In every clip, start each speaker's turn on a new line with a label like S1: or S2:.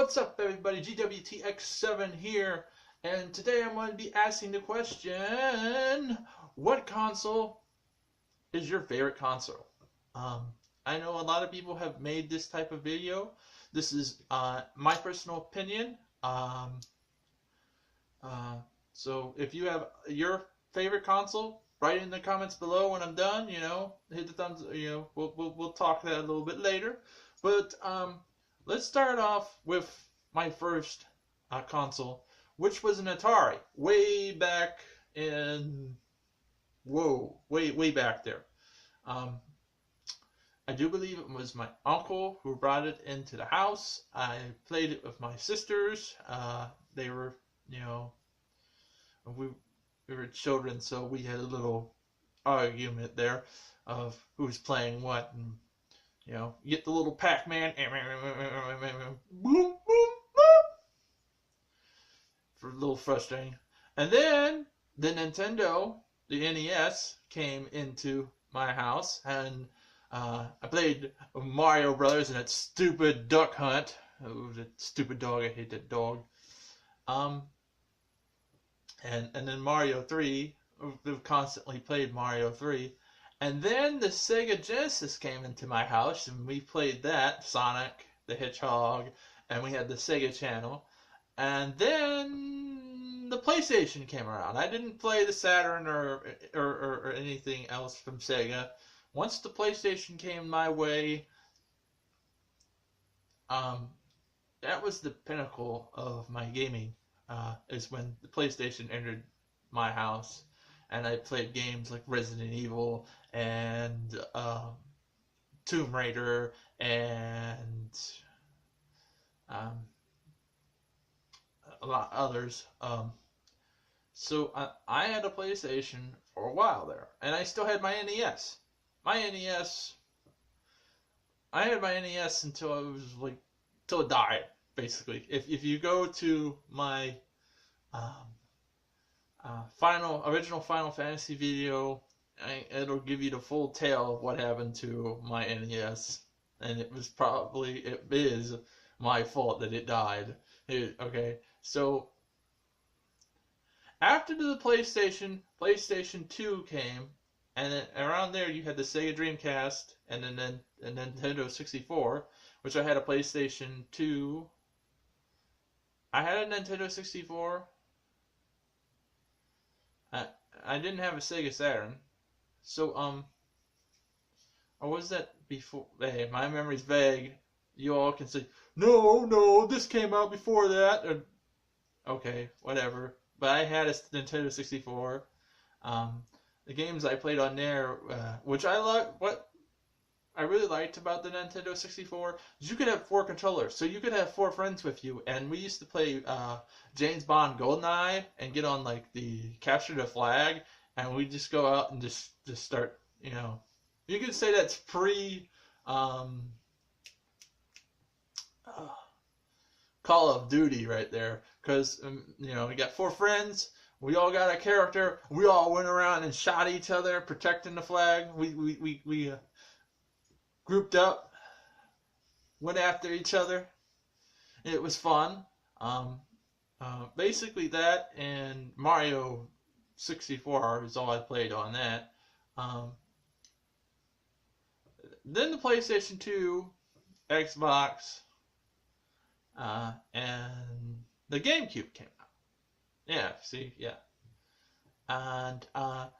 S1: What's up, everybody? GWTX7 here, and today I'm going to be asking the question, what console is your favorite console? Um, I know a lot of people have made this type of video. This is my personal opinion. Uh, so if you have your favorite console, write it in the comments below when I'm done. Hit the thumbs. We'll talk that a little bit later. But let's start off with my first console, which was an Atari, way back in way back there. Um, I do believe it was my uncle who brought it into the house. I played it with my sisters. They were, we were children, so we had a little argument there of who's playing what, and you get the little Pac-Man, boom, boom, boom, for a little frustrating. And then the Nintendo, the NES, came into my house, and I played Mario Brothers and that stupid Duck Hunt. Oh, that stupid dog! I hate that dog. And then Mario 3. We've constantly played Mario 3. And then the Sega Genesis came into my house, and we played that, Sonic the Hedgehog, and we had the Sega Channel. And then the PlayStation came around. I didn't play the Saturn or anything else from Sega. Once the PlayStation came my way, that was the pinnacle of my gaming. Is when the PlayStation entered my house, and I played games like Resident Evil and Tomb Raider and a lot of others. So I had a PlayStation for a while there, and I still had my NES. I had my NES until I was till it died. Basically, if you go to my original Final Fantasy video, it'll give you the full tale of what happened to my NES, and it is my fault that it died. Okay, so after the PlayStation 2 came, and then around there you had the Sega Dreamcast, and then Nintendo 64, which I had a PlayStation 2. I had a Nintendo 64. I didn't have a Sega Saturn. So, or was that before? Hey, my memory's vague. You all can say, no, this came out before that. Or, okay, whatever. But I had a Nintendo 64. The games I played on there, which what I really liked about the Nintendo 64 is you could have 4 controllers, so you could have 4 friends with you, and we used to play James Bond GoldenEye and get on the capture the flag, and we just go out and just start, you could say that's pre Call of Duty right there, because we got 4 friends. We all got a character. We all went around and shot each other, protecting the flag. We grouped up, went after each other. It was fun. Basically that and Mario 64 is all I played on that. Then the PlayStation 2, Xbox, and the GameCube came out. Yeah, see, yeah. And I've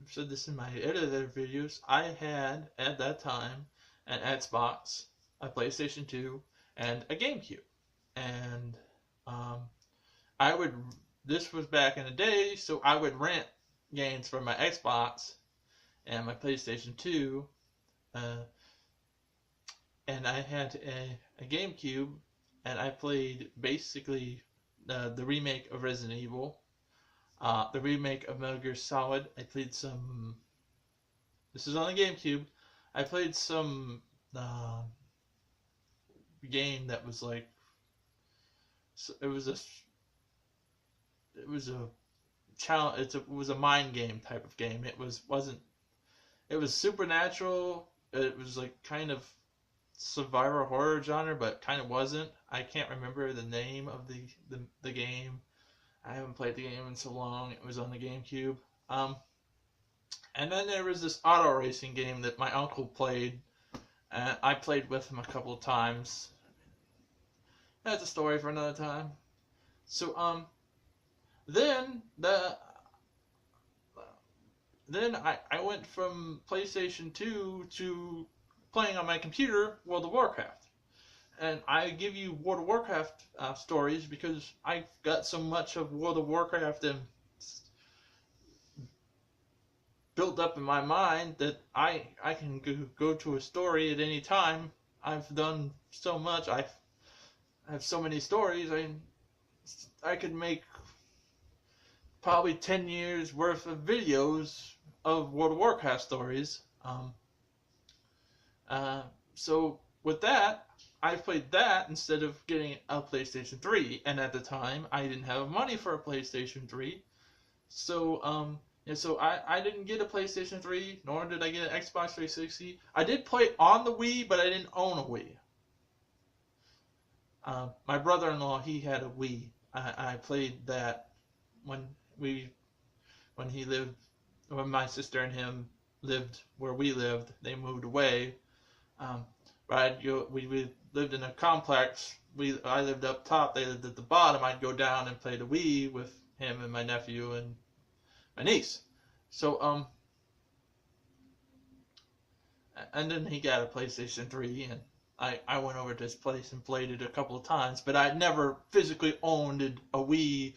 S1: said this in my edited videos, I had at that time an Xbox, a PlayStation 2, and a GameCube. And this was back in the day, so I would rent games from my Xbox and my PlayStation 2, and I had a GameCube, and I played basically the remake of Resident Evil, the remake of Metal Gear Solid. I played some. This is on the GameCube. I played some game that was like. It was a challenge. It was a mind game type of game. It was supernatural. It was like kind of survivor horror genre, but kind of wasn't. I can't remember the name of the game. I haven't played the game in so long. It was on the GameCube. Um, and then there was this auto racing game that my uncle played. I played with him a couple of times. That's a story for another time. So then I went from PlayStation 2 to playing on my computer World of Warcraft. And I give you World of Warcraft stories because I've got so much of World of Warcraft and built up in my mind that I can go to a story at any time. I've done so much. I have so many stories. I could make probably 10 years worth of videos of World of Warcraft stories. So with that, I played that instead of getting a PlayStation 3, and at the time I didn't have money for a PlayStation 3. So so I didn't get a PlayStation 3, nor did I get an Xbox 360. I did play on the Wii, but I didn't own a Wii. My brother-in-law, he had a Wii. I played that when he lived, when my sister and him lived where we lived. They moved away. But we lived in a complex. I lived up top. They lived at the bottom. I'd go down and play the Wii with him and my nephew and my niece. So and then he got a PlayStation 3, and I went over to his place and played it a couple of times, but I never physically owned a Wii,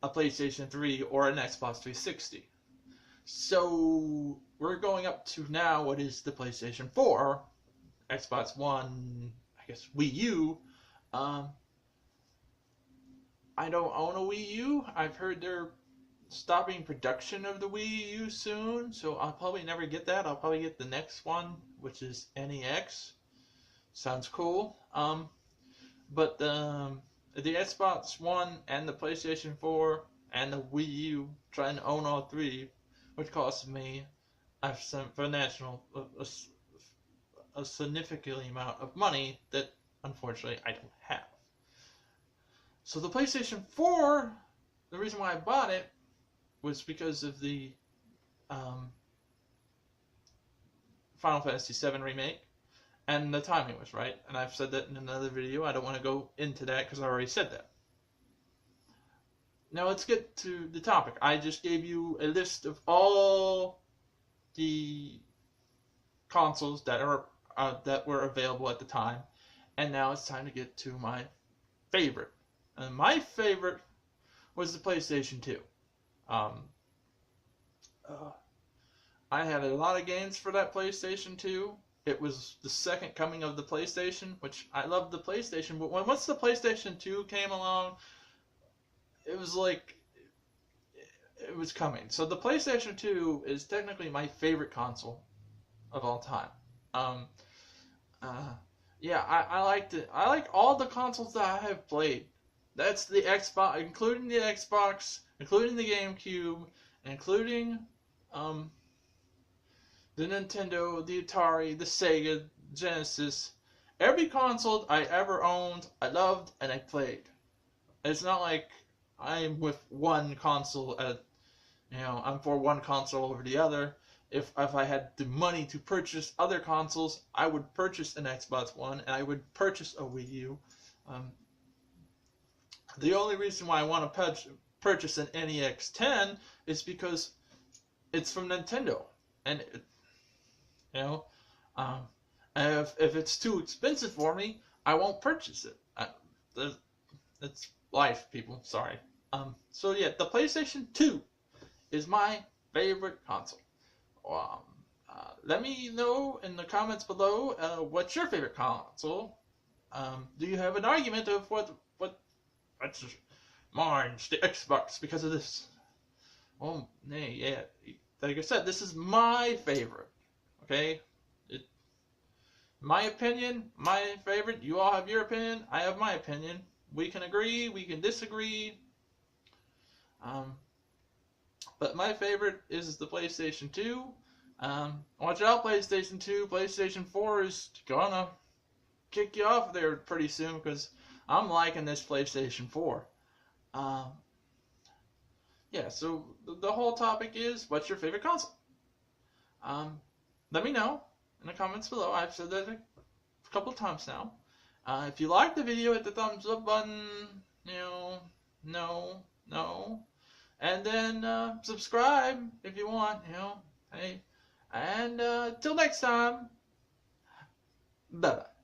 S1: a PlayStation 3, or an Xbox 360. So we're going up to now what is the PlayStation 4, Xbox One, I guess Wii U. I don't own a Wii U. I've heard they're stopping production of the Wii U soon, so I'll probably never get that. I'll probably get the next one, which is NEX. Sounds cool. But the Xbox One and the PlayStation 4 and the Wii U, trying to own all three, which costs me a significant amount of money that unfortunately I don't have. So the PlayStation 4, the reason why I bought it was because of the Final Fantasy VII Remake, and the timing was right. And I've said that in another video. I don't want to go into that because I already said that. Now let's get to the topic. I just gave you a list of all the consoles that were available at the time, and now it's time to get to my favorite. And my favorite was the PlayStation 2. I had a lot of games for that PlayStation 2. It was the second coming of the PlayStation, which I loved the PlayStation, but once the PlayStation 2 came along, it was like it was coming. So the PlayStation 2 is technically my favorite console of all time. Yeah, I liked it. I like all the consoles that I have played. That's the Xbox, including the Xbox, including the GameCube, including the Nintendo, the Atari, the Sega, Genesis. Every console I ever owned, I loved and I played. It's not like I'm with one console I'm for one console over the other. If I had the money to purchase other consoles, I would purchase an Xbox One and I would purchase a Wii U. The only reason why I want to purchase an NEX 10 is because it's from Nintendo, and if it's too expensive for me, I won't purchase it. It's life, people. Sorry. So yeah, the PlayStation 2 is my favorite console. Let me know in the comments below what's your favorite console. Do you have an argument of what's mine's the Xbox because of this? Well, yeah. Like I said, this is my favorite. Okay? My opinion, my favorite. You all have your opinion. I have my opinion. We can agree. We can disagree. But my favorite is the PlayStation 2. Watch out, PlayStation 2. PlayStation 4 is gonna kick you off there pretty soon because I'm liking this PlayStation 4. Um, yeah, so the whole topic is, what's your favorite console? Let me know in the comments below. I've said that a couple of times now. If you like the video, hit the thumbs up button. No. And then subscribe if you want. Hey. And till next time. Bye bye.